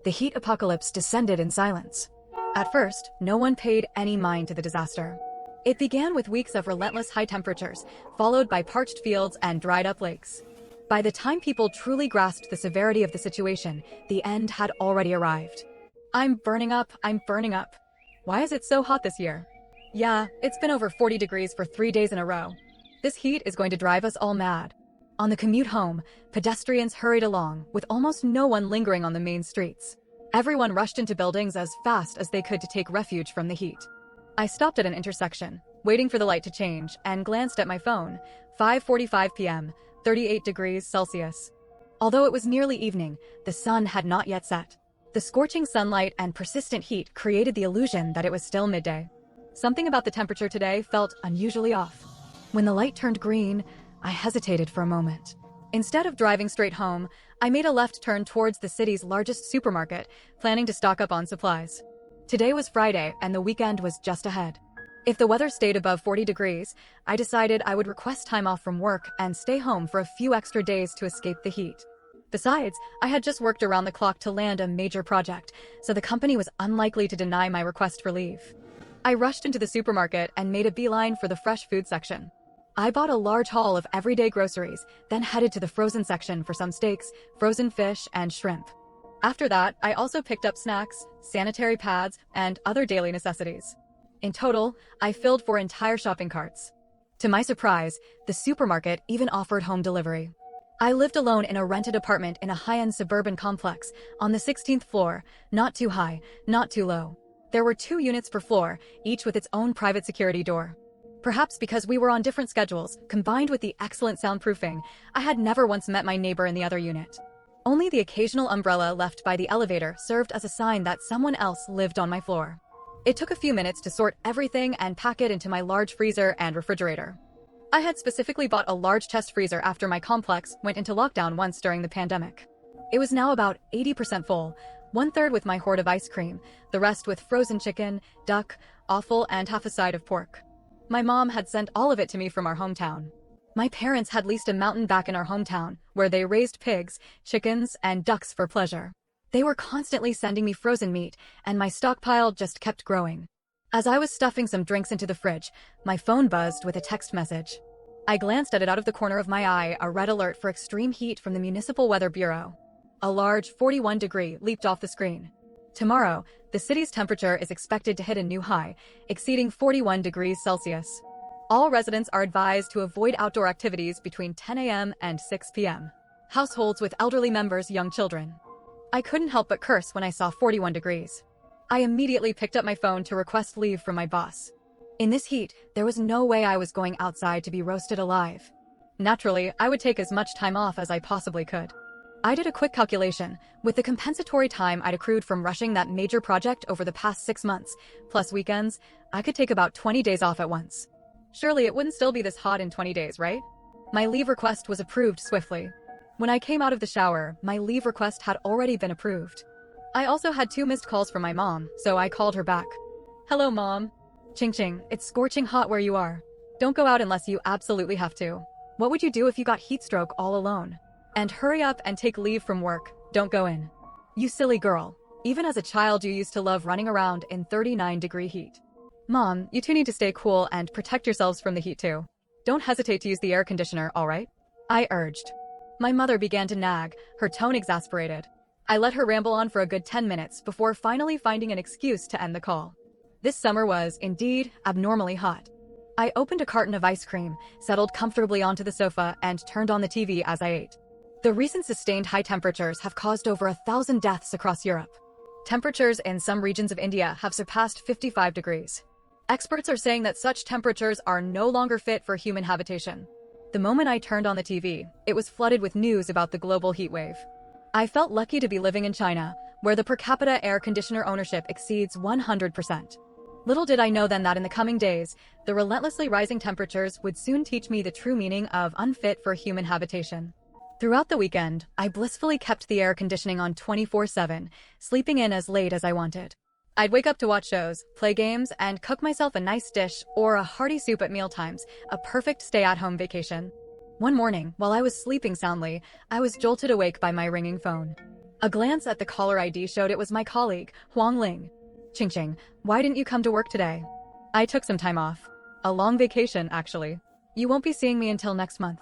the heat apocalypse descended in silence. At first, no one paid any mind to the disaster. It began with weeks of relentless high temperatures, followed by parched fields and dried-up lakes. By the time people truly grasped the severity of the situation, the end had already arrived. I'm burning up. Why is it so hot this year? Yeah, it's been over 40 degrees for 3 days in a row. This heat is going to drive us all mad. On the commute home, pedestrians hurried along, with almost no one lingering on the main streets. Everyone rushed into buildings as fast as they could to take refuge from the heat. I stopped at an intersection, waiting for the light to change, and glanced at my phone. 5:45 p.m., 38 degrees Celsius. Although it was nearly evening, the sun had not yet set. The scorching sunlight and persistent heat created the illusion that it was still midday. Something about the temperature today felt unusually off. When the light turned green, I hesitated for a moment. Instead of driving straight home, I made a left turn towards the city's largest supermarket, planning to stock up on supplies. Today was Friday, and the weekend was just ahead. If the weather stayed above 40 degrees, I decided I would request time off from work and stay home for a few extra days to escape the heat. Besides, I had just worked around the clock to land a major project, so the company was unlikely to deny my request for leave. I rushed into the supermarket and made a beeline for the fresh food section. I bought a large haul of everyday groceries, then headed to the frozen section for some steaks, frozen fish, and shrimp. After that, I also picked up snacks, sanitary pads, and other daily necessities. In total, I filled 4 entire shopping carts. To my surprise, the supermarket even offered home delivery. I lived alone in a rented apartment in a high-end suburban complex on the 16th floor, not too high, not too low. There were 2 units per floor, each with its own private security door. Perhaps because we were on different schedules, combined with the excellent soundproofing, I had never once met my neighbor in the other unit. Only the occasional umbrella left by the elevator served as a sign that someone else lived on my floor. It took a few minutes to sort everything and pack it into my large freezer and refrigerator. I had specifically bought a large chest freezer after my complex went into lockdown once during the pandemic. It was now about 80% full, 1/3 with my hoard of ice cream, the rest with frozen chicken, duck, offal, and half a side of pork. My mom had sent all of it to me from our hometown. My parents had leased a mountain back in our hometown, where they raised pigs, chickens, and ducks for pleasure. They were constantly sending me frozen meat, and my stockpile just kept growing. As I was stuffing some drinks into the fridge, my phone buzzed with a text message. I glanced at it out of the corner of my eye, a red alert for extreme heat from the Municipal Weather Bureau. A large 41 degree leaped off the screen. Tomorrow, the city's temperature is expected to hit a new high, exceeding 41 degrees Celsius. All residents are advised to avoid outdoor activities between 10 a.m. and 6 p.m. Households with elderly members, young children. I couldn't help but curse when I saw 41 degrees. I immediately picked up my phone to request leave from my boss. In this heat, there was no way I was going outside to be roasted alive. Naturally, I would take as much time off as I possibly could. I did a quick calculation. With the compensatory time I'd accrued from rushing that major project over the past 6 months, plus weekends, I could take about 20 days off at once. Surely it wouldn't still be this hot in 20 days, right? My leave request was approved swiftly. When I came out of the shower, my leave request had already been approved. I also had 2 missed calls from my mom, so I called her back. Hello, Mom. Ching ching, it's scorching hot where you are. Don't go out unless you absolutely have to. What would you do if you got heat stroke all alone? And hurry up and take leave from work, don't go in. You silly girl. Even as a child you used to love running around in 39-degree heat. Mom, you two need to stay cool and protect yourselves from the heat too. Don't hesitate to use the air conditioner, alright? I urged. My mother began to nag, her tone exasperated. I let her ramble on for a good 10 minutes before finally finding an excuse to end the call. This summer was, indeed, abnormally hot. I opened a carton of ice cream, settled comfortably onto the sofa, and turned on the TV as I ate. The recent sustained high temperatures have caused over 1,000 deaths across Europe. Temperatures in some regions of India have surpassed 55 degrees. Experts are saying that such temperatures are no longer fit for human habitation. The moment I turned on the TV, it was flooded with news about the global heat wave. I felt lucky to be living in China, where the per capita air conditioner ownership exceeds 100%. Little did I know then that in the coming days, the relentlessly rising temperatures would soon teach me the true meaning of unfit for human habitation. Throughout the weekend, I blissfully kept the air conditioning on 24/7, sleeping in as late as I wanted. I'd wake up to watch shows, play games, and cook myself a nice dish or a hearty soup at mealtimes, a perfect stay-at-home vacation. One morning, while I was sleeping soundly, I was jolted awake by my ringing phone. A glance at the caller ID showed it was my colleague, Huang Ling. Ching Ching, why didn't you come to work today? I took some time off. A long vacation, actually. You won't be seeing me until next month.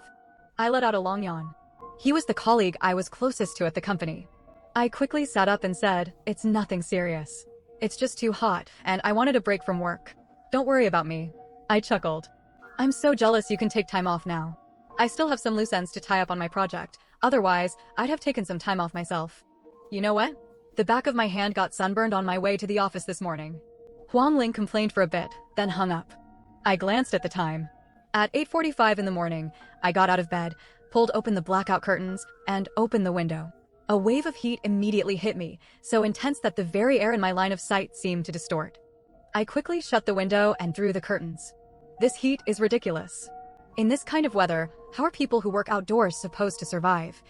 I let out a long yawn. He was the colleague I was closest to at the company. I quickly sat up and said, it's nothing serious. It's just too hot, and I wanted a break from work. Don't worry about me. I chuckled. I'm so jealous you can take time off now. I still have some loose ends to tie up on my project. Otherwise, I'd have taken some time off myself. You know what? The back of my hand got sunburned on my way to the office this morning. Huang Ling complained for a bit, then hung up. I glanced at the time. At 8:45 in the morning, I got out of bed, pulled open the blackout curtains, and opened the window. A wave of heat immediately hit me, so intense that the very air in my line of sight seemed to distort. I quickly shut the window and drew the curtains. This heat is ridiculous. In this kind of weather, how are people who work outdoors supposed to survive?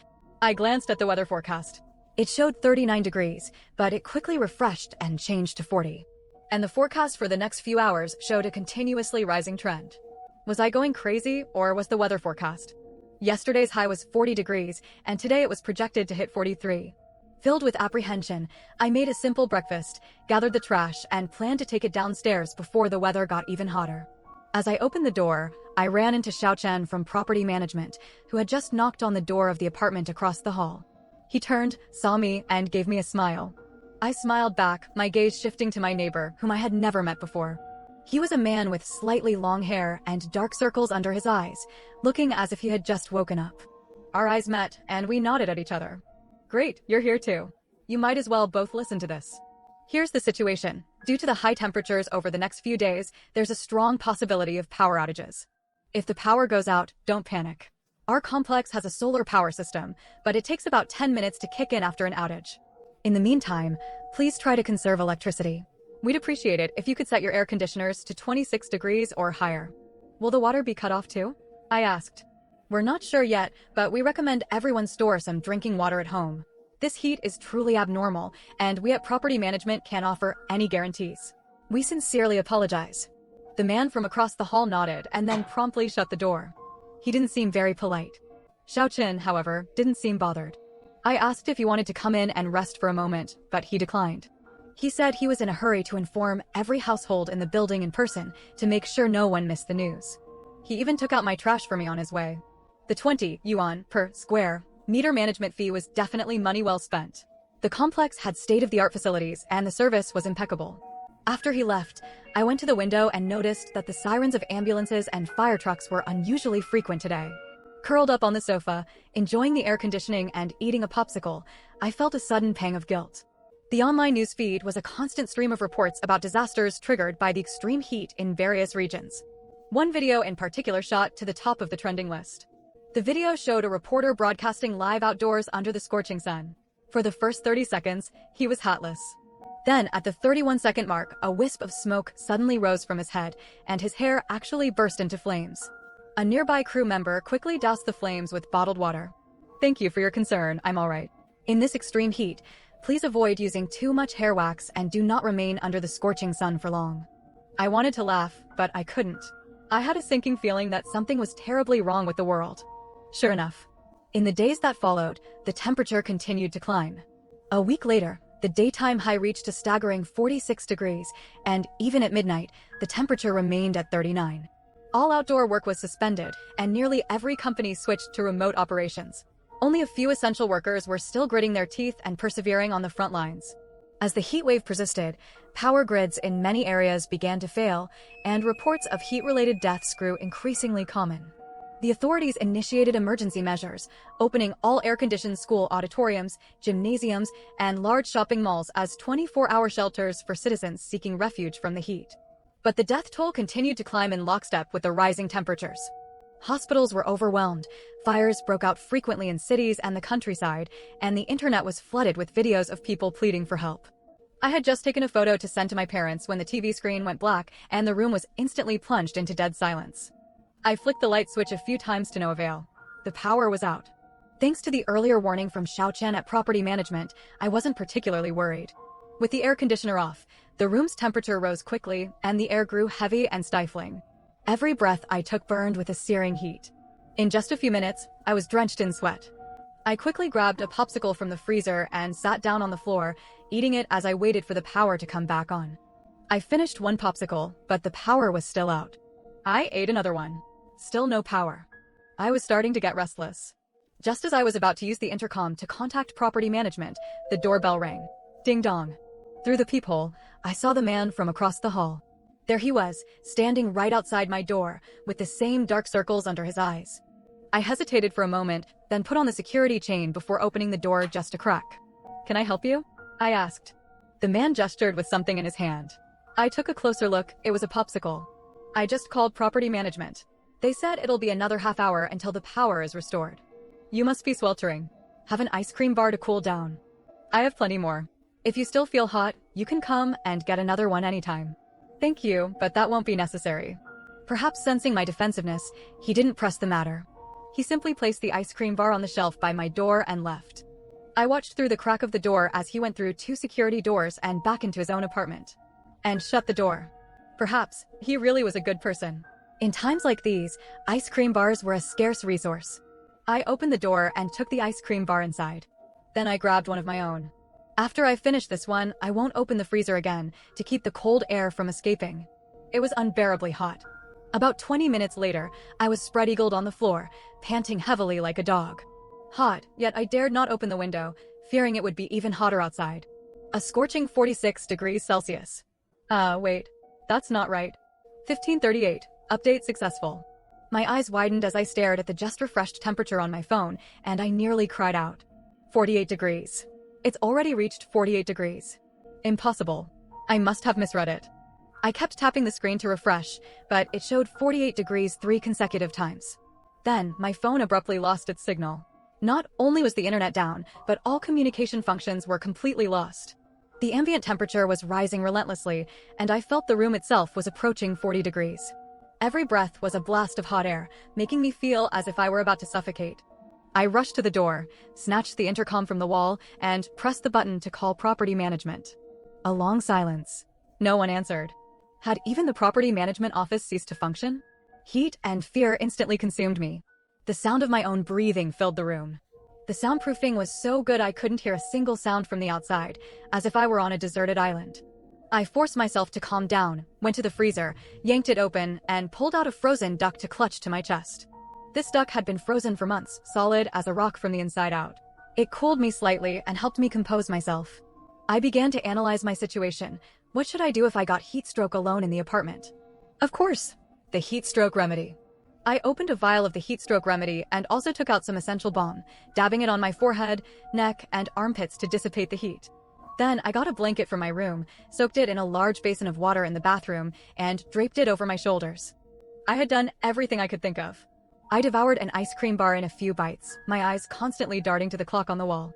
I glanced at the weather forecast. It showed 39 degrees, but it quickly refreshed and changed to 40. And the forecast for the next few hours showed a continuously rising trend. Was I going crazy, or was the weather forecast? Yesterday's high was 40 degrees, and today it was projected to hit 43. Filled with apprehension, I made a simple breakfast, gathered the trash, and planned to take it downstairs before the weather got even hotter. As I opened the door, I ran into Xiaochen from property management, who had just knocked on the door of the apartment across the hall. He turned, saw me, and gave me a smile. I smiled back, my gaze shifting to my neighbor, whom I had never met before. He was a man with slightly long hair and dark circles under his eyes, looking as if he had just woken up. Our eyes met, and we nodded at each other. Great, you're here too. You might as well both listen to this. Here's the situation. Due to the high temperatures over the next few days, there's a strong possibility of power outages. If the power goes out, don't panic. Our complex has a solar power system, but it takes about 10 minutes to kick in after an outage. In the meantime, please try to conserve electricity. We'd appreciate it if you could set your air conditioners to 26 degrees or higher. Will the water be cut off too? I asked. We're not sure yet, but we recommend everyone store some drinking water at home. This heat is truly abnormal, and we at Property Management can't offer any guarantees. We sincerely apologize. The man from across the hall nodded and then promptly shut the door. He didn't seem very polite. Xiaochen, however, didn't seem bothered. I asked if he wanted to come in and rest for a moment, but he declined. He said he was in a hurry to inform every household in the building in person to make sure no one missed the news. He even took out my trash for me on his way. The 20 yuan per square meter management fee was definitely money well spent. The complex had state-of-the-art facilities and the service was impeccable. After he left, I went to the window and noticed that the sirens of ambulances and fire trucks were unusually frequent today. Curled up on the sofa, enjoying the air conditioning and eating a popsicle, I felt a sudden pang of guilt. The online news feed was a constant stream of reports about disasters triggered by the extreme heat in various regions. One video in particular shot to the top of the trending list. The video showed a reporter broadcasting live outdoors under the scorching sun. For the first 30 seconds, he was hatless. Then, at the 31-second mark, a wisp of smoke suddenly rose from his head, and his hair actually burst into flames. A nearby crew member quickly doused the flames with bottled water. Thank you for your concern, I'm alright. In this extreme heat, please avoid using too much hair wax and do not remain under the scorching sun for long. I wanted to laugh, but I couldn't. I had a sinking feeling that something was terribly wrong with the world. Sure enough. In the days that followed, the temperature continued to climb. A week later, the daytime high reached a staggering 46 degrees, and even at midnight, the temperature remained at 39. All outdoor work was suspended, and nearly every company switched to remote operations. Only a few essential workers were still gritting their teeth and persevering on the front lines. As the heat wave persisted, power grids in many areas began to fail, and reports of heat-related deaths grew increasingly common. The authorities initiated emergency measures, opening all air-conditioned school auditoriums, gymnasiums, and large shopping malls as 24-hour shelters for citizens seeking refuge from the heat. But the death toll continued to climb in lockstep with the rising temperatures. Hospitals were overwhelmed, fires broke out frequently in cities and the countryside, and the internet was flooded with videos of people pleading for help. I had just taken a photo to send to my parents when the TV screen went black and the room was instantly plunged into dead silence. I flicked the light switch a few times to no avail. The power was out. Thanks to the earlier warning from Xiaochen at Property Management, I wasn't particularly worried. With the air conditioner off, the room's temperature rose quickly and the air grew heavy and stifling. Every breath I took burned with a searing heat. In just a few minutes, I was drenched in sweat. I quickly grabbed a popsicle from the freezer and sat down on the floor, eating it as I waited for the power to come back on. I finished one popsicle, but the power was still out. I ate another one. Still no power. I was starting to get restless. Just as I was about to use the intercom to contact property management, the doorbell rang. Ding dong. Through the peephole, I saw the man from across the hall. There he was, standing right outside my door, with the same dark circles under his eyes. I hesitated for a moment, then put on the security chain before opening the door just a crack. "Can I help you?" I asked. The man gestured with something in his hand. I took a closer look. It was a popsicle. "I just called property management. They said it'll be another half hour until the power is restored." "You must be sweltering. Have an ice cream bar to cool down. I have plenty more. If you still feel hot, you can come and get another one anytime." "Thank you, but that won't be necessary." Perhaps sensing my defensiveness, he didn't press the matter. He simply placed the ice cream bar on the shelf by my door and left. I watched through the crack of the door as he went through 2 security doors and back into his own apartment. And shut the door. Perhaps he really was a good person. In times like these, ice cream bars were a scarce resource. I opened the door and took the ice cream bar inside. Then I grabbed one of my own. After I finish this one, I won't open the freezer again to keep the cold air from escaping. It was unbearably hot. About 20 minutes later, I was spread-eagled on the floor, panting heavily like a dog. Hot, yet I dared not open the window, fearing it would be even hotter outside. A scorching 46 degrees Celsius. Wait. That's not right. 1538. Update successful. My eyes widened as I stared at the just refreshed temperature on my phone, and I nearly cried out. 48 degrees. It's already reached 48 degrees. Impossible. I must have misread it. I kept tapping the screen to refresh, but it showed 48 degrees 3 consecutive times. Then, my phone abruptly lost its signal. Not only was the internet down, but all communication functions were completely lost. The ambient temperature was rising relentlessly, and I felt the room itself was approaching 40 degrees. Every breath was a blast of hot air, making me feel as if I were about to suffocate. I rushed to the door, snatched the intercom from the wall, and pressed the button to call property management. A long silence. No one answered. Had even the property management office ceased to function? Heat and fear instantly consumed me. The sound of my own breathing filled the room. The soundproofing was so good I couldn't hear a single sound from the outside, as if I were on a deserted island. I forced myself to calm down, went to the freezer, yanked it open, and pulled out a frozen duck to clutch to my chest. This duck had been frozen for months, solid as a rock from the inside out. It cooled me slightly and helped me compose myself. I began to analyze my situation. What should I do if I got heat stroke alone in the apartment? Of course, the heat stroke remedy. I opened a vial of the heat stroke remedy and also took out some essential balm, dabbing it on my forehead, neck, and armpits to dissipate the heat. Then I got a blanket from my room, soaked it in a large basin of water in the bathroom, and draped it over my shoulders. I had done everything I could think of. I devoured an ice cream bar in a few bites, my eyes constantly darting to the clock on the wall.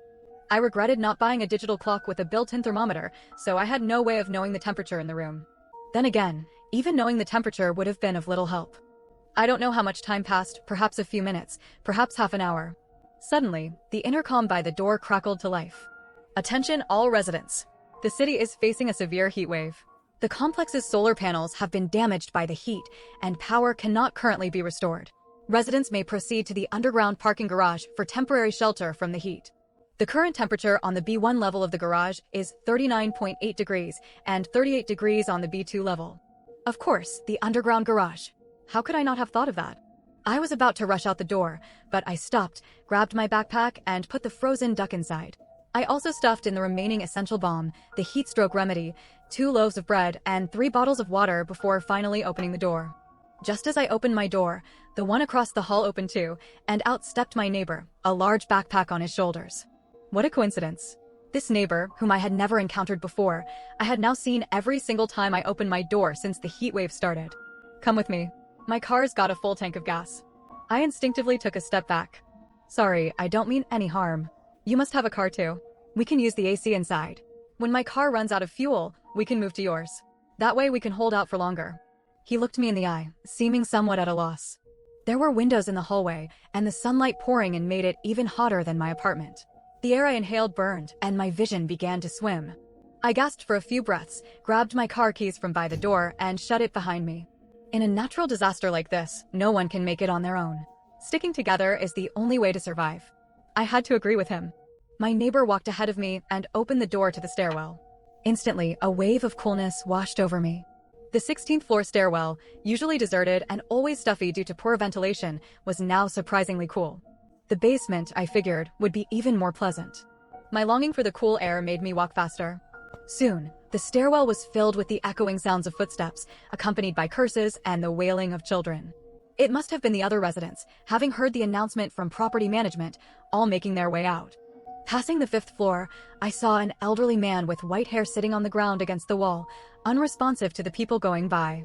I regretted not buying a digital clock with a built-in thermometer, so I had no way of knowing the temperature in the room. Then again, even knowing the temperature would have been of little help. I don't know how much time passed, perhaps a few minutes, perhaps half an hour. Suddenly, the intercom by the door crackled to life. Attention all residents. The city is facing a severe heat wave. The complex's solar panels have been damaged by the heat, and power cannot currently be restored. Residents may proceed to the underground parking garage for temporary shelter from the heat. The current temperature on the B1 level of the garage is 39.8 degrees and 38 degrees on the B2 level. Of course, the underground garage. How could I not have thought of that? I was about to rush out the door, but I stopped, grabbed my backpack, and put the frozen duck inside. I also stuffed in the remaining essential balm, the heat stroke remedy, 2 loaves of bread, and 3 bottles of water before finally opening the door. Just as I opened my door, the one across the hall opened too, and out stepped my neighbor, a large backpack on his shoulders. What a coincidence. This neighbor, whom I had never encountered before, I had now seen every single time I opened my door since the heat wave started. Come with me. My car's got a full tank of gas. I instinctively took a step back. Sorry, I don't mean any harm. You must have a car too. We can use the AC inside. When my car runs out of fuel, we can move to yours. That way we can hold out for longer. He looked me in the eye, seeming somewhat at a loss. There were windows in the hallway, and the sunlight pouring in made it even hotter than my apartment. The air I inhaled burned, and my vision began to swim. I gasped for a few breaths, grabbed my car keys from by the door, and shut it behind me. In a natural disaster like this, no one can make it on their own. Sticking together is the only way to survive. I had to agree with him. My neighbor walked ahead of me and opened the door to the stairwell. Instantly, a wave of coolness washed over me. The 16th floor stairwell, usually deserted and always stuffy due to poor ventilation, was now surprisingly cool. The basement, I figured, would be even more pleasant. My longing for the cool air made me walk faster. Soon, the stairwell was filled with the echoing sounds of footsteps, accompanied by curses and the wailing of children. It must have been the other residents, having heard the announcement from property management, all making their way out. Passing the 5th floor, I saw an elderly man with white hair sitting on the ground against the wall, unresponsive to the people going by.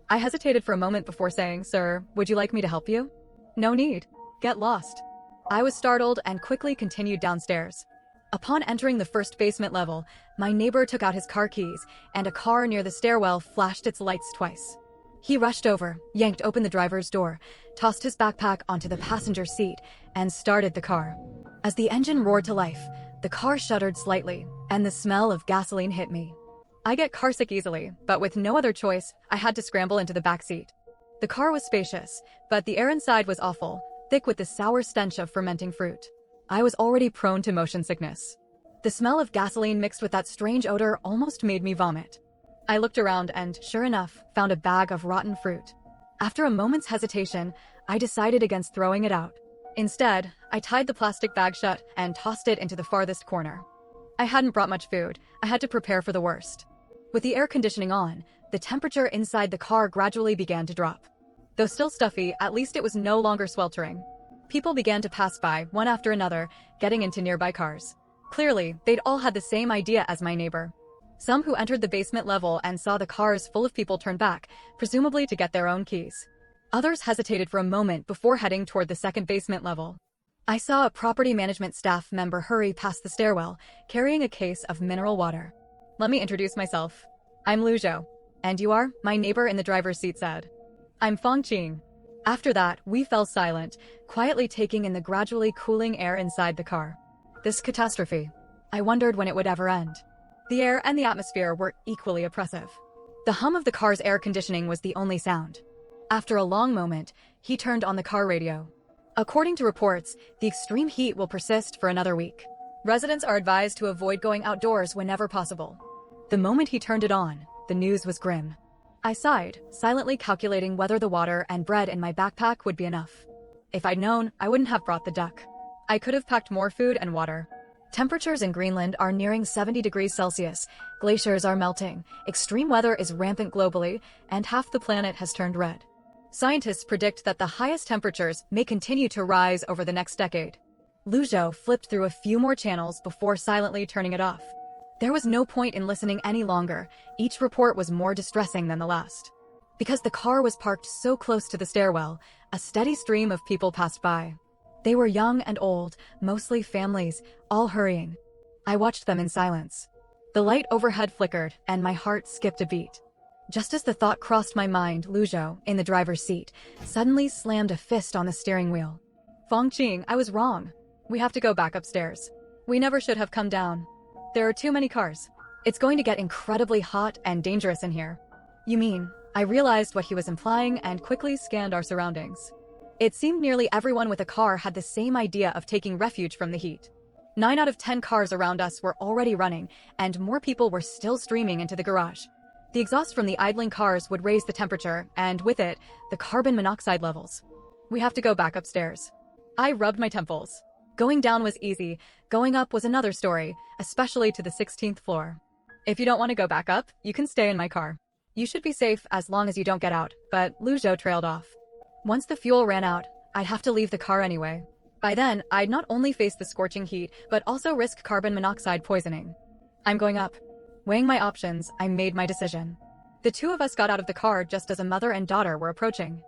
I hesitated for a moment before saying, "Sir, would you like me to help you?" "No need. Get lost." I was startled and quickly continued downstairs. Upon entering the first basement level, my neighbor took out his car keys, and a car near the stairwell flashed its lights twice. He rushed over, yanked open the driver's door, tossed his backpack onto the passenger seat, and started the car. As the engine roared to life, the car shuddered slightly, and the smell of gasoline hit me. I get carsick easily, but with no other choice, I had to scramble into the back seat. The car was spacious, but the air inside was awful, thick with the sour stench of fermenting fruit. I was already prone to motion sickness. The smell of gasoline mixed with that strange odor almost made me vomit. I looked around and, sure enough, found a bag of rotten fruit. After a moment's hesitation, I decided against throwing it out. Instead, I tied the plastic bag shut and tossed it into the farthest corner. I hadn't brought much food. I had to prepare for the worst. With the air conditioning on, the temperature inside the car gradually began to drop. Though still stuffy, at least it was no longer sweltering. People began to pass by, one after another, getting into nearby cars. Clearly, they'd all had the same idea as my neighbor. Some who entered the basement level and saw the cars full of people turn back, presumably to get their own keys. Others hesitated for a moment before heading toward the second basement level. I saw a property management staff member hurry past the stairwell, carrying a case of mineral water. "Let me introduce myself. I'm Lu Zhou. And you are?" my neighbor in the driver's seat said. "I'm Feng Qing." After that, we fell silent, quietly taking in the gradually cooling air inside the car. This catastrophe. I wondered when it would ever end. The air and the atmosphere were equally oppressive. The hum of the car's air conditioning was the only sound. After a long moment, he turned on the car radio. According to reports, the extreme heat will persist for another week. Residents are advised to avoid going outdoors whenever possible. The moment he turned it on, the news was grim. I sighed, silently calculating whether the water and bread in my backpack would be enough. If I'd known, I wouldn't have brought the duck. I could have packed more food and water. Temperatures in Greenland are nearing 70 degrees Celsius, glaciers are melting, extreme weather is rampant globally, and half the planet has turned red. Scientists predict that the highest temperatures may continue to rise over the next decade. Lu Zhou flipped through a few more channels before silently turning it off. There was no point in listening any longer. Each report was more distressing than the last. Because the car was parked so close to the stairwell, a steady stream of people passed by. They were young and old, mostly families, all hurrying. I watched them in silence. The light overhead flickered, and my heart skipped a beat. Just as the thought crossed my mind, Lu Zhou, in the driver's seat, suddenly slammed a fist on the steering wheel. "Feng Qing, I was wrong. We have to go back upstairs. We never should have come down. There are too many cars. It's going to get incredibly hot and dangerous in here." "You mean?" I realized what he was implying and quickly scanned our surroundings. It seemed nearly everyone with a car had the same idea of taking refuge from the heat. 9 out of 10 cars around us were already running, and more people were still streaming into the garage. The exhaust from the idling cars would raise the temperature, and with it, the carbon monoxide levels. "We have to go back upstairs." I rubbed my temples. Going down was easy, going up was another story, especially to the 16th floor. "If you don't want to go back up, you can stay in my car. You should be safe as long as you don't get out," but Lu Zhou trailed off. Once the fuel ran out, I'd have to leave the car anyway. By then, I'd not only face the scorching heat, but also risk carbon monoxide poisoning. "I'm going up." Weighing my options, I made my decision. The two of us got out of the car just as a mother and daughter were approaching.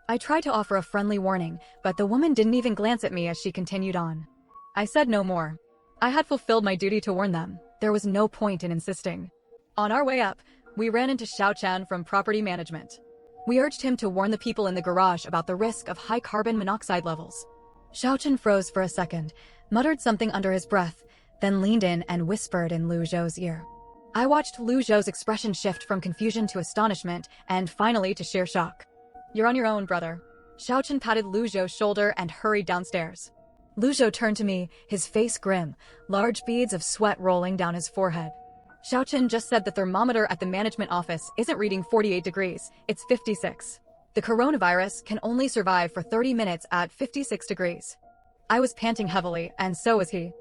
I tried to offer a friendly warning, but the woman didn't even glance at me as she continued on. I said no more. I had fulfilled my duty to warn them. There was no point in insisting. On our way up, we ran into Xiaochan from property management. We urged him to warn the people in the garage about the risk of high carbon monoxide levels. Xiaochan froze for a second, muttered something under his breath, then leaned in and whispered in Lu Zhou's ear. I watched Lu Zhou's expression shift from confusion to astonishment, and finally to sheer shock. "You're on your own, brother." Xiaochan patted Lu Zhou's shoulder and hurried downstairs. Luzhou turned to me, his face grim, large beads of sweat rolling down his forehead. Xiaochen just said the thermometer at the management office isn't reading 48 degrees, it's 56. The coronavirus can only survive for 30 minutes at 56 degrees. I was panting heavily, and so was he.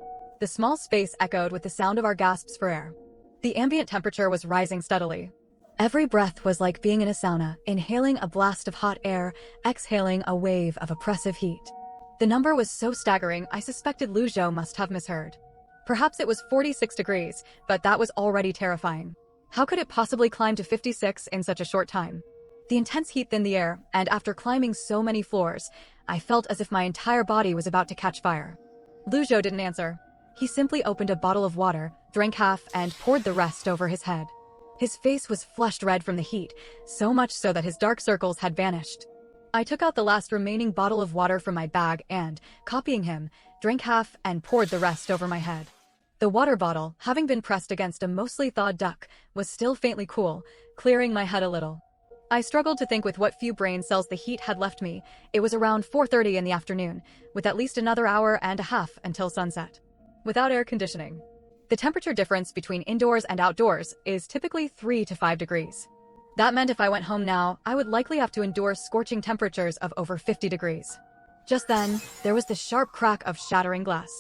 The small space echoed with the sound of our gasps for air. The ambient temperature was rising steadily. Every breath was like being in a sauna, inhaling a blast of hot air, exhaling a wave of oppressive heat. The number was so staggering, I suspected Luzhou must have misheard. Perhaps it was 46 degrees, but that was already terrifying. How could it possibly climb to 56 in such a short time? The intense heat thinned the air, and after climbing so many floors, I felt as if my entire body was about to catch fire. Luzhou didn't answer. He simply opened a bottle of water, drank half, and poured the rest over his head. His face was flushed red from the heat, so much so that his dark circles had vanished. I took out the last remaining bottle of water from my bag and, copying him, drank half and poured the rest over my head. The water bottle, having been pressed against a mostly thawed duck, was still faintly cool, clearing my head a little. I struggled to think with what few brain cells the heat had left me. It was around 4:30 in the afternoon, with at least another hour and a half until sunset. Without air conditioning. The temperature difference between indoors and outdoors is typically 3 to 5 degrees. That meant if I went home now, I would likely have to endure scorching temperatures of over 50 degrees. Just then, there was the sharp crack of shattering glass.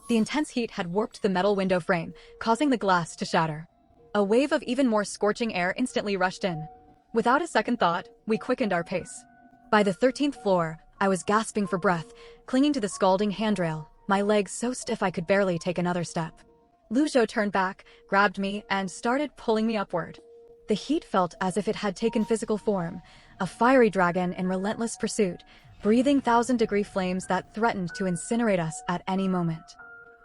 The intense heat had warped the metal window frame, causing the glass to shatter. A wave of even more scorching air instantly rushed in. Without a second thought, we quickened our pace. By the 13th floor, I was gasping for breath, clinging to the scalding handrail, my legs so stiff I could barely take another step. Luzhou turned back, grabbed me, and started pulling me upward. The heat felt as if it had taken physical form, a fiery dragon in relentless pursuit, breathing 1,000-degree flames that threatened to incinerate us at any moment.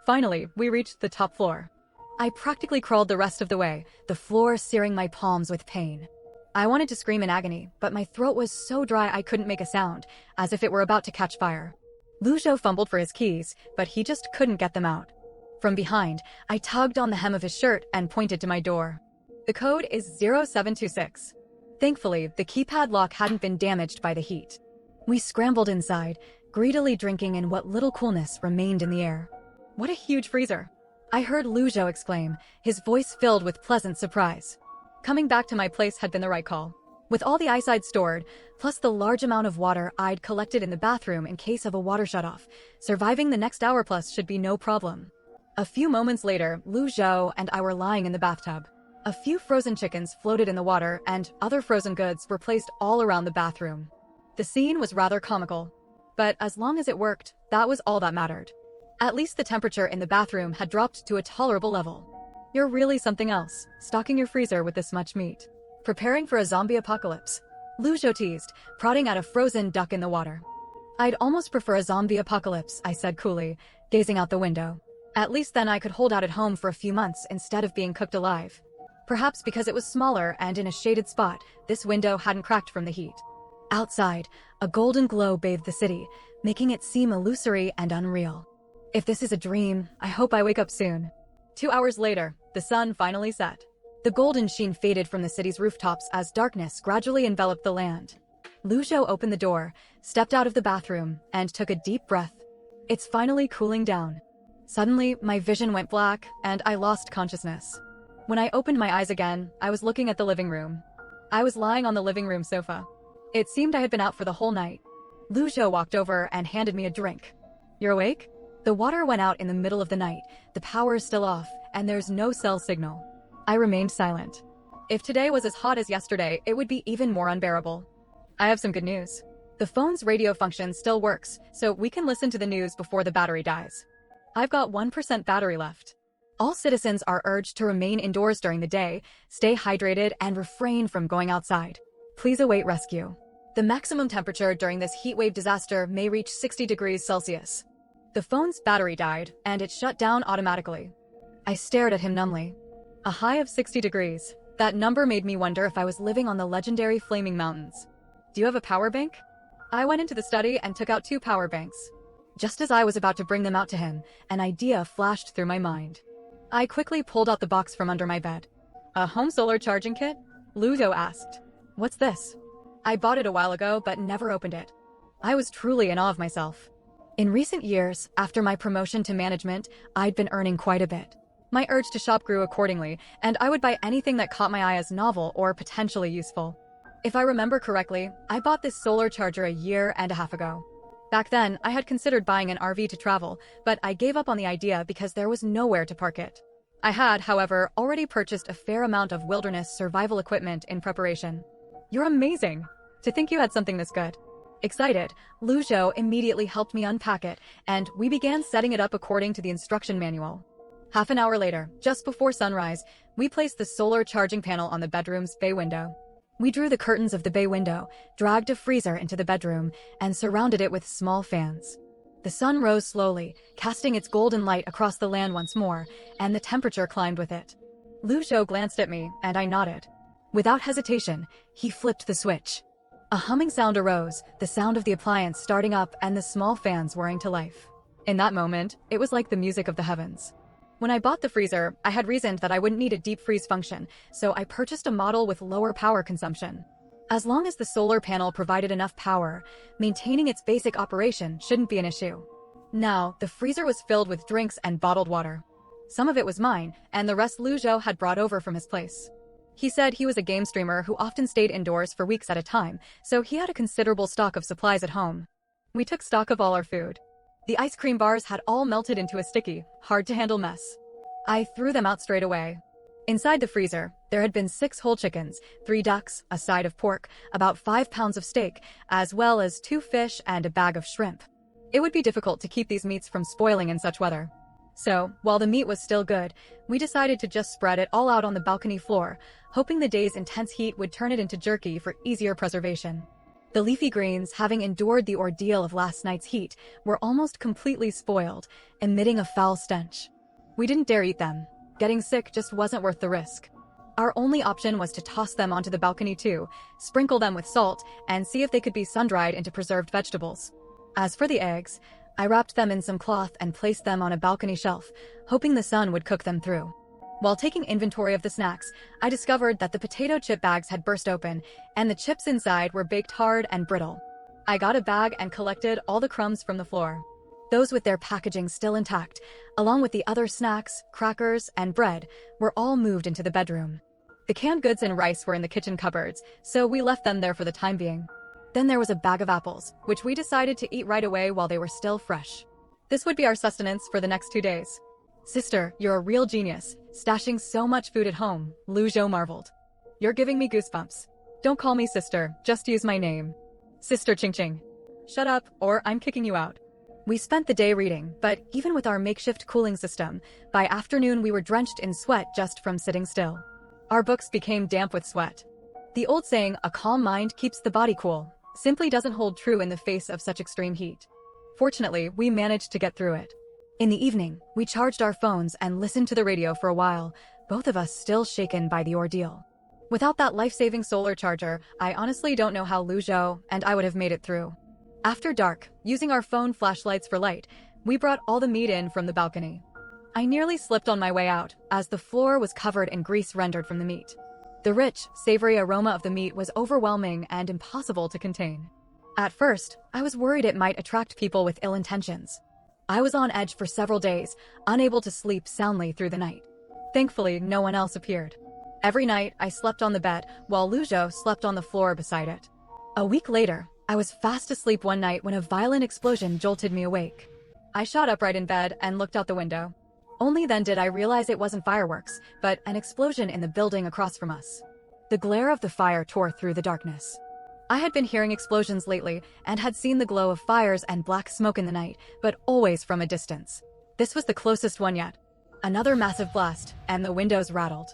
Finally, we reached the top floor. I practically crawled the rest of the way, the floor searing my palms with pain. I wanted to scream in agony, but my throat was so dry I couldn't make a sound, as if it were about to catch fire. Luzhou fumbled for his keys, but he just couldn't get them out. From behind, I tugged on the hem of his shirt and pointed to my door. The code is 0726. Thankfully, the keypad lock hadn't been damaged by the heat. We scrambled inside, greedily drinking in what little coolness remained in the air. What a huge freezer! I heard Luzhou exclaim, his voice filled with pleasant surprise. Coming back to my place had been the right call. With all the ice I'd stored, plus the large amount of water I'd collected in the bathroom in case of a water shutoff, surviving the next hour plus should be no problem. A few moments later, Luzhou and I were lying in the bathtub. A few frozen chickens floated in the water, and other frozen goods were placed all around the bathroom. The scene was rather comical. But as long as it worked, that was all that mattered. At least the temperature in the bathroom had dropped to a tolerable level. You're really something else, stocking your freezer with this much meat. Preparing for a zombie apocalypse. Luzhou teased, prodding at a frozen duck in the water. I'd almost prefer a zombie apocalypse, I said coolly, gazing out the window. At least then I could hold out at home for a few months instead of being cooked alive. Perhaps because it was smaller and in a shaded spot, this window hadn't cracked from the heat. Outside, a golden glow bathed the city, making it seem illusory and unreal. If this is a dream, I hope I wake up soon. 2 hours later, the sun finally set. The golden sheen faded from the city's rooftops as darkness gradually enveloped the land. Luzhou opened the door, stepped out of the bathroom, and took a deep breath. It's finally cooling down. Suddenly, my vision went black, and I lost consciousness. When I opened my eyes again, I was looking at the living room. I was lying on the living room sofa. It seemed I had been out for the whole night. Luzhou walked over and handed me a drink. You're awake? The water went out in the middle of the night, the power is still off, and there's no cell signal. I remained silent. If today was as hot as yesterday, it would be even more unbearable. I have some good news. The phone's radio function still works, so we can listen to the news before the battery dies. I've got 1% battery left. All citizens are urged to remain indoors during the day, stay hydrated, and refrain from going outside. Please await rescue. The maximum temperature during this heatwave disaster may reach 60 degrees Celsius. The phone's battery died, and it shut down automatically. I stared at him numbly. A high of 60 degrees. That number made me wonder if I was living on the legendary Flaming Mountains. Do you have a power bank? I went into the study and took out 2 power banks. Just as I was about to bring them out to him, an idea flashed through my mind. I quickly pulled out the box from under my bed. A home solar charging kit? Luzhou asked. What's this? I bought it a while ago, but never opened it. I was truly in awe of myself. In recent years, after my promotion to management, I'd been earning quite a bit. My urge to shop grew accordingly, and I would buy anything that caught my eye as novel or potentially useful. If I remember correctly, I bought this solar charger a year and a half ago. Back then, I had considered buying an RV to travel, but I gave up on the idea because there was nowhere to park it. I had, however, already purchased a fair amount of wilderness survival equipment in preparation. You're amazing! To think you had something this good. Excited, Lu Zhou immediately helped me unpack it, and we began setting it up according to the instruction manual. Half an hour later, just before sunrise, we placed the solar charging panel on the bedroom's bay window. We drew the curtains of the bay window, dragged a freezer into the bedroom, and surrounded it with small fans. The sun rose slowly, casting its golden light across the land once more, and the temperature climbed with it. Lu Zhou glanced at me, and I nodded. Without hesitation, he flipped the switch. A humming sound arose, the sound of the appliance starting up and the small fans whirring to life. In that moment, it was like the music of the heavens. When I bought the freezer, I had reasoned that I wouldn't need a deep freeze function, so I purchased a model with lower power consumption. As long as the solar panel provided enough power, maintaining its basic operation shouldn't be an issue. Now, the freezer was filled with drinks and bottled water. Some of it was mine, and the rest Lu Zhou had brought over from his place. He said he was a game streamer who often stayed indoors for weeks at a time, so he had a considerable stock of supplies at home. We took stock of all our food. The ice cream bars had all melted into a sticky, hard-to-handle mess. I threw them out straight away. Inside the freezer, there had been 6 whole chickens, 3 ducks, a side of pork, about 5 pounds of steak, as well as 2 fish and a bag of shrimp. It would be difficult to keep these meats from spoiling in such weather. So, while the meat was still good, we decided to just spread it all out on the balcony floor, hoping the day's intense heat would turn it into jerky for easier preservation. The leafy greens, having endured the ordeal of last night's heat, were almost completely spoiled, emitting a foul stench. We didn't dare eat them. Getting sick just wasn't worth the risk. Our only option was to toss them onto the balcony too, sprinkle them with salt, and see if they could be sun-dried into preserved vegetables. As for the eggs, I wrapped them in some cloth and placed them on a balcony shelf, hoping the sun would cook them through. While taking inventory of the snacks, I discovered that the potato chip bags had burst open, and the chips inside were baked hard and brittle. I got a bag and collected all the crumbs from the floor. Those with their packaging still intact, along with the other snacks, crackers, and bread, were all moved into the bedroom. The canned goods and rice were in the kitchen cupboards, so we left them there for the time being. Then there was a bag of apples, which we decided to eat right away while they were still fresh. This would be our sustenance for the next 2 days. Sister, you're a real genius, stashing so much food at home, Lu Zhou marveled. You're giving me goosebumps. Don't call me sister, just use my name. Sister Ching Ching. Shut up, or I'm kicking you out. We spent the day reading, but even with our makeshift cooling system, by afternoon we were drenched in sweat just from sitting still. Our books became damp with sweat. The old saying, a calm mind keeps the body cool, simply doesn't hold true in the face of such extreme heat. Fortunately, we managed to get through it. In the evening, we charged our phones and listened to the radio for a while, both of us still shaken by the ordeal. Without that life-saving solar charger, I honestly don't know how Lu Zhou and I would have made it through. After dark, using our phone flashlights for light, we brought all the meat in from the balcony. I nearly slipped on my way out, as the floor was covered in grease rendered from the meat. The rich, savory aroma of the meat was overwhelming and impossible to contain. At first, I was worried it might attract people with ill intentions. I was on edge for several days, unable to sleep soundly through the night. Thankfully, no one else appeared. Every night, I slept on the bed, while Lu Zhou slept on the floor beside it. A week later, I was fast asleep one night when a violent explosion jolted me awake. I shot upright in bed and looked out the window. Only then did I realize it wasn't fireworks, but an explosion in the building across from us. The glare of the fire tore through the darkness. I had been hearing explosions lately and had seen the glow of fires and black smoke in the night, but always from a distance. This was the closest one yet. Another massive blast, and the windows rattled.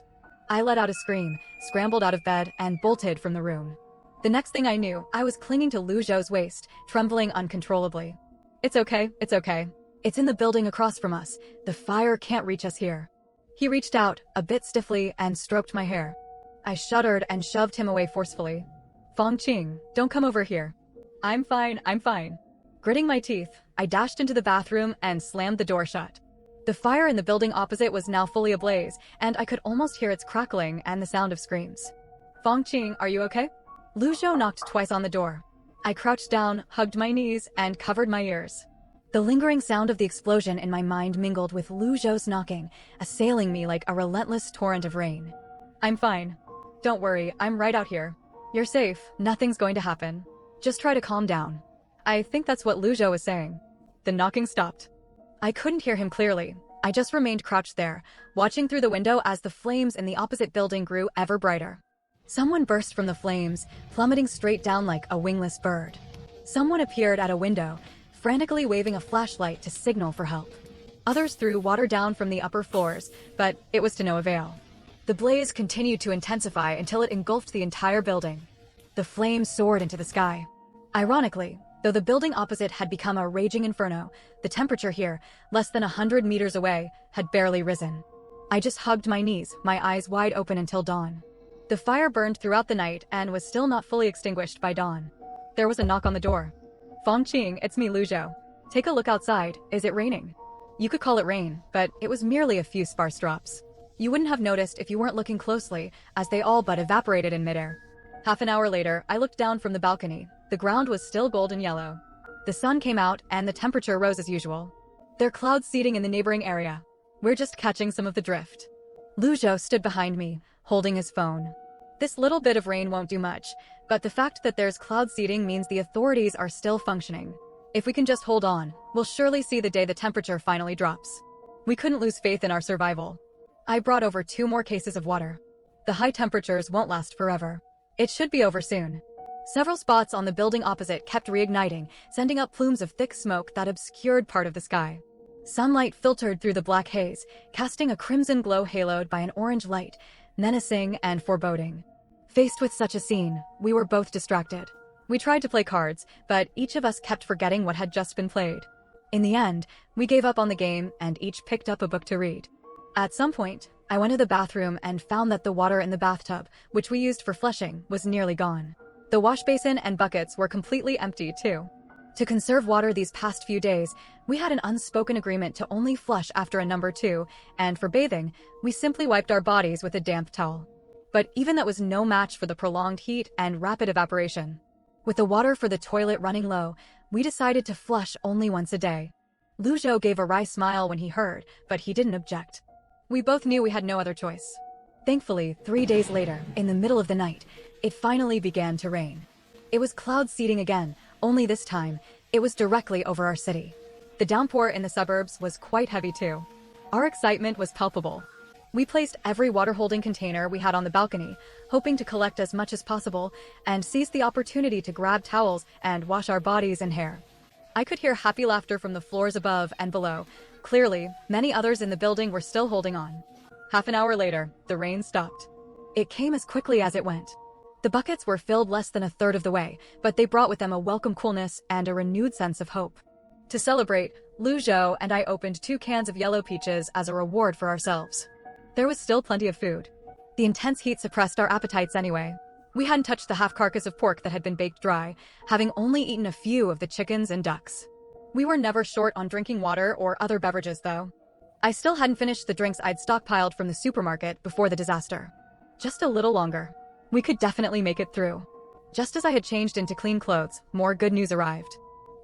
I let out a scream, scrambled out of bed, and bolted from the room. The next thing I knew, I was clinging to Lu Zhou's waist, trembling uncontrollably. It's okay, it's okay. It's in the building across from us. The fire can't reach us here. He reached out, a bit stiffly, and stroked my hair. I shuddered and shoved him away forcefully. Fong Qing, don't come over here. I'm fine, I'm fine. Gritting my teeth, I dashed into the bathroom and slammed the door shut. The fire in the building opposite was now fully ablaze, and I could almost hear its crackling and the sound of screams. Fong Qing, are you okay? Lu Zhou knocked twice on the door. I crouched down, hugged my knees, and covered my ears. The lingering sound of the explosion in my mind mingled with Lu Zhou's knocking, assailing me like a relentless torrent of rain. I'm fine. Don't worry, I'm right out here. You're safe, nothing's going to happen. Just try to calm down. I think that's what Lu Zhou was saying. The knocking stopped. I couldn't hear him clearly. I just remained crouched there, watching through the window as the flames in the opposite building grew ever brighter. Someone burst from the flames, plummeting straight down like a wingless bird. Someone appeared at a window, frantically waving a flashlight to signal for help. Others threw water down from the upper floors, but it was to no avail. The blaze continued to intensify until it engulfed the entire building. The flames soared into the sky. Ironically, though the building opposite had become a raging inferno, the temperature here, less than 100 meters away, had barely risen. I just hugged my knees, my eyes wide open until dawn. The fire burned throughout the night and was still not fully extinguished by dawn. There was a knock on the door. Fongqing, it's me, Lu Zhou. Take a look outside. Is it raining? You could call it rain, but it was merely a few sparse drops. You wouldn't have noticed if you weren't looking closely, as they all but evaporated in midair. Half an hour later, I looked down from the balcony. The ground was still golden yellow. The sun came out and the temperature rose as usual. There are clouds seeding in the neighboring area. We're just catching some of the drift. Lu Zhou stood behind me, holding his phone. This little bit of rain won't do much, but the fact that there's cloud seeding means the authorities are still functioning. If we can just hold on, we'll surely see the day the temperature finally drops. We couldn't lose faith in our survival. I brought over 2 more cases of water. The high temperatures won't last forever. It should be over soon. Several spots on the building opposite kept reigniting, sending up plumes of thick smoke that obscured part of the sky. Sunlight filtered through the black haze, casting a crimson glow haloed by an orange light, menacing and foreboding. Faced with such a scene, we were both distracted. We tried to play cards, but each of us kept forgetting what had just been played. In the end, we gave up on the game and each picked up a book to read. At some point, I went to the bathroom and found that the water in the bathtub, which we used for flushing, was nearly gone. The wash basin and buckets were completely empty, too. To conserve water these past few days, we had an unspoken agreement to only flush after a number 2, and for bathing, we simply wiped our bodies with a damp towel. But even that was no match for the prolonged heat and rapid evaporation. With the water for the toilet running low, we decided to flush only once a day. Lu Zhou gave a wry smile when he heard, but he didn't object. We both knew we had no other choice. Thankfully, 3 days later, in the middle of the night, it finally began to rain. It was cloud seeding again, only this time, it was directly over our city. The downpour in the suburbs was quite heavy too. Our excitement was palpable. We placed every water-holding container we had on the balcony, hoping to collect as much as possible, and seized the opportunity to grab towels and wash our bodies and hair. I could hear happy laughter from the floors above and below. Clearly, many others in the building were still holding on. Half an hour later, the rain stopped. It came as quickly as it went. The buckets were filled less than a third of the way, but they brought with them a welcome coolness and a renewed sense of hope. To celebrate, Lu Zhou and I opened 2 cans of yellow peaches as a reward for ourselves. There was still plenty of food. The intense heat suppressed our appetites anyway. We hadn't touched the half carcass of pork that had been baked dry, having only eaten a few of the chickens and ducks. We were never short on drinking water or other beverages, though. I still hadn't finished the drinks I'd stockpiled from the supermarket before the disaster. Just a little longer. We could definitely make it through. Just as I had changed into clean clothes, more good news arrived.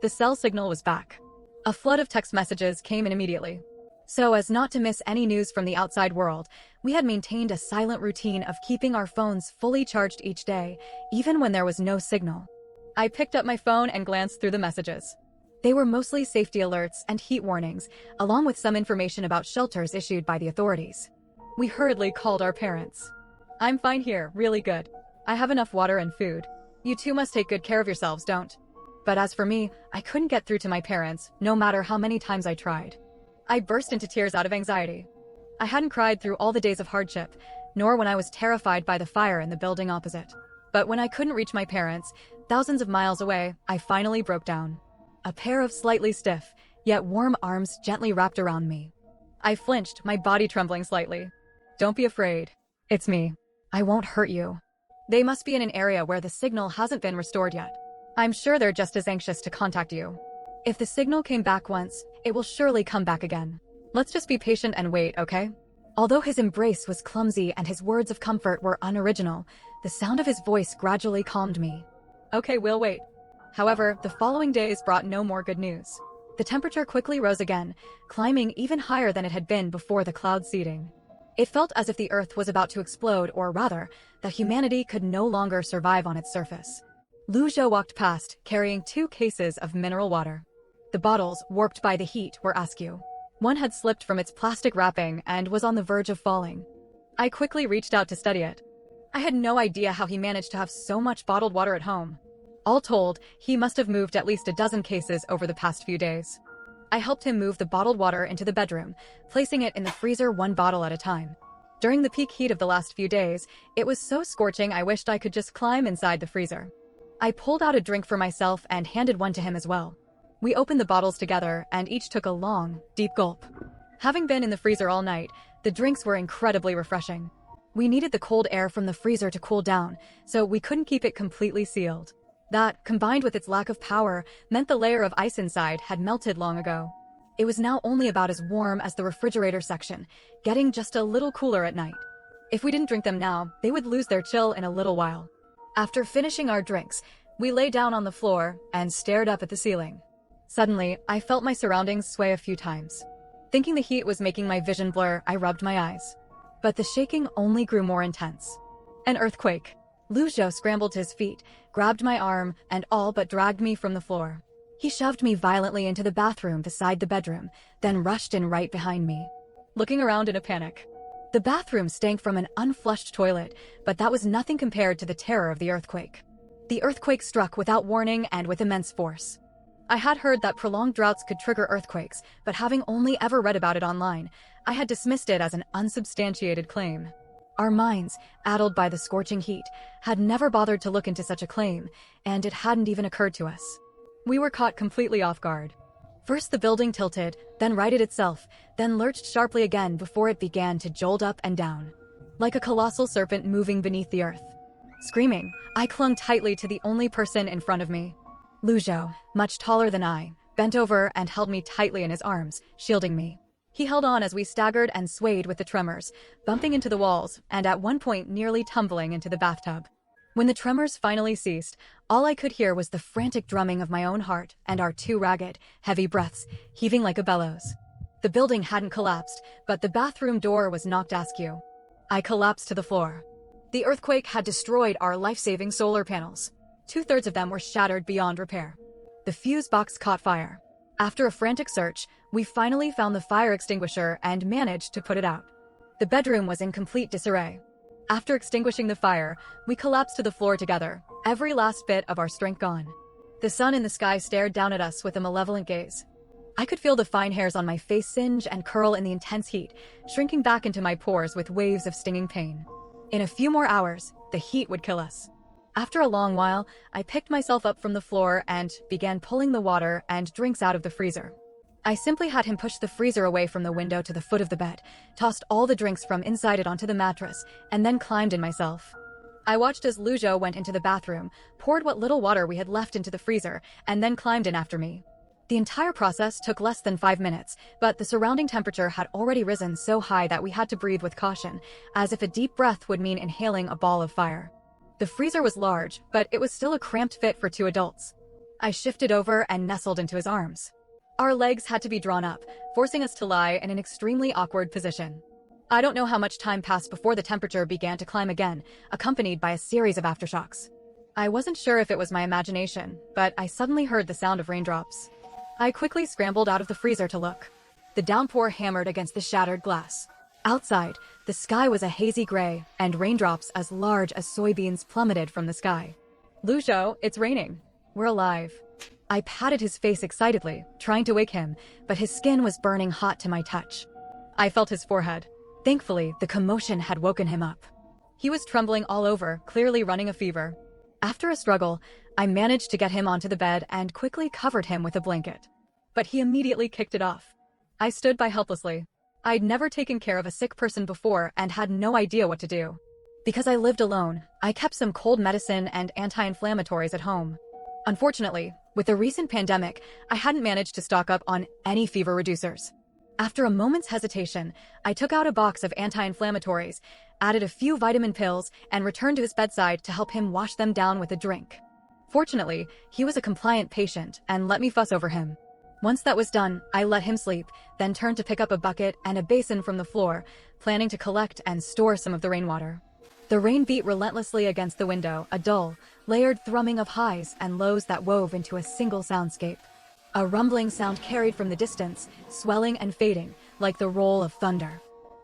The cell signal was back. A flood of text messages came in immediately. So as not to miss any news from the outside world, we had maintained a silent routine of keeping our phones fully charged each day, even when there was no signal. I picked up my phone and glanced through the messages. They were mostly safety alerts and heat warnings, along with some information about shelters issued by the authorities. We hurriedly called our parents. I'm fine here, really good. I have enough water and food. You two must take good care of yourselves, don't? But as for me, I couldn't get through to my parents, no matter how many times I tried. I burst into tears out of anxiety. I hadn't cried through all the days of hardship, nor when I was terrified by the fire in the building opposite. But when I couldn't reach my parents, thousands of miles away, I finally broke down. A pair of slightly stiff, yet warm arms gently wrapped around me. I flinched, my body trembling slightly. Don't be afraid. It's me. I won't hurt you. They must be in an area where the signal hasn't been restored yet. I'm sure they're just as anxious to contact you. If the signal came back once, it will surely come back again. Let's just be patient and wait, okay? Although his embrace was clumsy and his words of comfort were unoriginal, the sound of his voice gradually calmed me. Okay, we'll wait. However, the following days brought no more good news. The temperature quickly rose again, climbing even higher than it had been before the cloud seeding. It felt as if the Earth was about to explode, or rather, that humanity could no longer survive on its surface. Lu Zhou walked past, carrying 2 cases of mineral water. The bottles, warped by the heat, were askew. One had slipped from its plastic wrapping and was on the verge of falling. I quickly reached out to study it. I had no idea how he managed to have so much bottled water at home. All told, he must have moved at least a dozen cases over the past few days. I helped him move the bottled water into the bedroom, placing it in the freezer 1 bottle at a time. During the peak heat of the last few days, it was so scorching I wished I could just climb inside the freezer. I pulled out a drink for myself and handed one to him as well. We opened the bottles together and each took a long, deep gulp. Having been in the freezer all night, the drinks were incredibly refreshing. We needed the cold air from the freezer to cool down, so we couldn't keep it completely sealed. That, combined with its lack of power, meant the layer of ice inside had melted long ago. It was now only about as warm as the refrigerator section, getting just a little cooler at night. If we didn't drink them now, they would lose their chill in a little while. After finishing our drinks, we lay down on the floor and stared up at the ceiling. Suddenly, I felt my surroundings sway a few times. Thinking the heat was making my vision blur, I rubbed my eyes. But the shaking only grew more intense. An earthquake. Lu Zhou scrambled to his feet, grabbed my arm, and all but dragged me from the floor. He shoved me violently into the bathroom beside the bedroom, then rushed in right behind me. Looking around in a panic. The bathroom stank from an unflushed toilet, but that was nothing compared to the terror of the earthquake. The earthquake struck without warning and with immense force. I had heard that prolonged droughts could trigger earthquakes, but having only ever read about it online, I had dismissed it as an unsubstantiated claim. Our minds, addled by the scorching heat, had never bothered to look into such a claim, and it hadn't even occurred to us. We were caught completely off guard. First the building tilted, then righted itself, then lurched sharply again before it began to jolt up and down. Like a colossal serpent moving beneath the earth. Screaming, I clung tightly to the only person in front of me. Lu Zhou, much taller than I, bent over and held me tightly in his arms, shielding me. He held on as we staggered and swayed with the tremors, bumping into the walls, and at one point nearly tumbling into the bathtub. When the tremors finally ceased, all I could hear was the frantic drumming of my own heart and our 2 ragged, heavy breaths, heaving like a bellows. The building hadn't collapsed, but the bathroom door was knocked askew. I collapsed to the floor. The earthquake had destroyed our life-saving solar panels. 2/3 of them were shattered beyond repair. The fuse box caught fire. After a frantic search, we finally found the fire extinguisher and managed to put it out. The bedroom was in complete disarray. After extinguishing the fire, we collapsed to the floor together, every last bit of our strength gone. The sun in the sky stared down at us with a malevolent gaze. I could feel the fine hairs on my face singe and curl in the intense heat, shrinking back into my pores with waves of stinging pain. In a few more hours, the heat would kill us. After a long while, I picked myself up from the floor and began pulling the water and drinks out of the freezer. I simply had him push the freezer away from the window to the foot of the bed, tossed all the drinks from inside it onto the mattress, and then climbed in myself. I watched as Lu Zhou went into the bathroom, poured what little water we had left into the freezer, and then climbed in after me. The entire process took less than 5 minutes, but the surrounding temperature had already risen so high that we had to breathe with caution, as if a deep breath would mean inhaling a ball of fire. The freezer was large, but it was still a cramped fit for 2 adults. I shifted over and nestled into his arms. Our legs had to be drawn up, forcing us to lie in an extremely awkward position. I don't know how much time passed before the temperature began to climb again, accompanied by a series of aftershocks. I wasn't sure if it was my imagination, but I suddenly heard the sound of raindrops. I quickly scrambled out of the freezer to look. The downpour hammered against the shattered glass. Outside, the sky was a hazy gray, and raindrops as large as soybeans plummeted from the sky. Lu Zhou, it's raining. We're alive. I patted his face excitedly, trying to wake him, but his skin was burning hot to my touch. I felt his forehead. Thankfully, the commotion had woken him up. He was trembling all over, clearly running a fever. After a struggle, I managed to get him onto the bed and quickly covered him with a blanket. But he immediately kicked it off. I stood by helplessly. I'd never taken care of a sick person before and had no idea what to do. Because I lived alone, I kept some cold medicine and anti-inflammatories at home. Unfortunately, with the recent pandemic, I hadn't managed to stock up on any fever reducers. After a moment's hesitation, I took out a box of anti-inflammatories, added a few vitamin pills, and returned to his bedside to help him wash them down with a drink. Fortunately, he was a compliant patient and let me fuss over him. Once that was done, I let him sleep, then turned to pick up a bucket and a basin from the floor, planning to collect and store some of the rainwater. The rain beat relentlessly against the window, a dull, layered thrumming of highs and lows that wove into a single soundscape. A rumbling sound carried from the distance, swelling and fading, like the roll of thunder.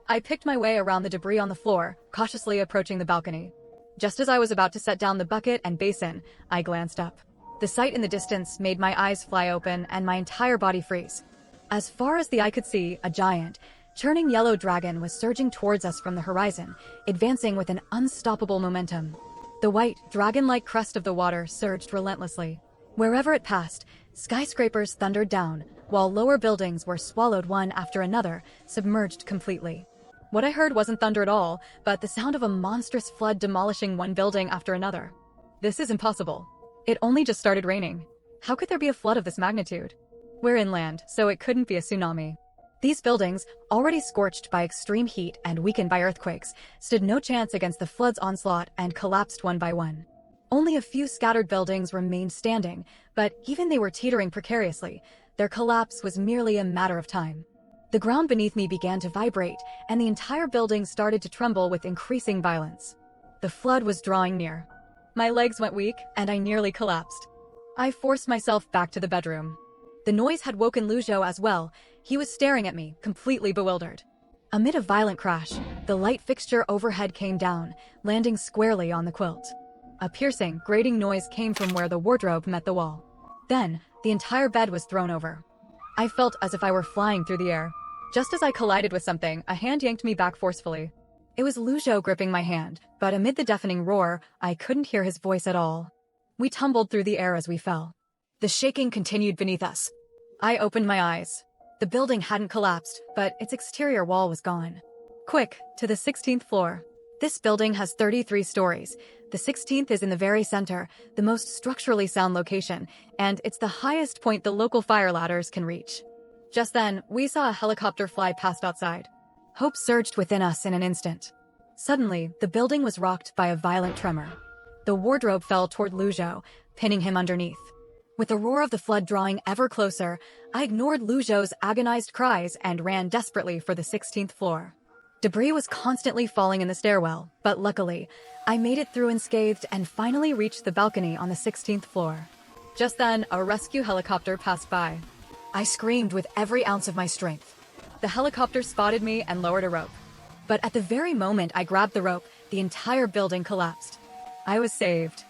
I picked my way around the debris on the floor, cautiously approaching the balcony. Just as I was about to set down the bucket and basin, I glanced up. The sight in the distance made my eyes fly open and my entire body freeze. As far as the eye could see, a giant, churning yellow dragon was surging towards us from the horizon, advancing with an unstoppable momentum. The white, dragon-like crest of the water surged relentlessly. Wherever it passed, skyscrapers thundered down, while lower buildings were swallowed one after another, submerged completely. What I heard wasn't thunder at all, but the sound of a monstrous flood demolishing one building after another. This is impossible. It only just started raining. How could there be a flood of this magnitude? We're inland, so it couldn't be a tsunami. These buildings, already scorched by extreme heat and weakened by earthquakes, stood no chance against the flood's onslaught and collapsed one by one. Only a few scattered buildings remained standing, but even they were teetering precariously. Their collapse was merely a matter of time. The ground beneath me began to vibrate, and the entire building started to tremble with increasing violence. The flood was drawing near. My legs went weak, and I nearly collapsed. I forced myself back to the bedroom. The noise had woken Lujo as well. He was staring at me, completely bewildered. Amid a violent crash, the light fixture overhead came down, landing squarely on the quilt. A piercing, grating noise came from where the wardrobe met the wall. Then, the entire bed was thrown over. I felt as if I were flying through the air. Just as I collided with something, a hand yanked me back forcefully. It was Lujo gripping my hand, but amid the deafening roar, I couldn't hear his voice at all. We tumbled through the air as we fell. The shaking continued beneath us. I opened my eyes. The building hadn't collapsed, but its exterior wall was gone. Quick, to the 16th floor. This building has 33 stories. The 16th is in the very center, the most structurally sound location, and it's the highest point the local fire ladders can reach. Just then, we saw a helicopter fly past outside. Hope surged within us in an instant. Suddenly, the building was rocked by a violent tremor. The wardrobe fell toward Lujo, pinning him underneath. With the roar of the flood drawing ever closer, I ignored Lujo's agonized cries and ran desperately for the 16th floor. Debris was constantly falling in the stairwell, but luckily, I made it through unscathed and finally reached the balcony on the 16th floor. Just then, a rescue helicopter passed by. I screamed with every ounce of my strength. The helicopter spotted me and lowered a rope. But at the very moment I grabbed the rope, the entire building collapsed. I was saved.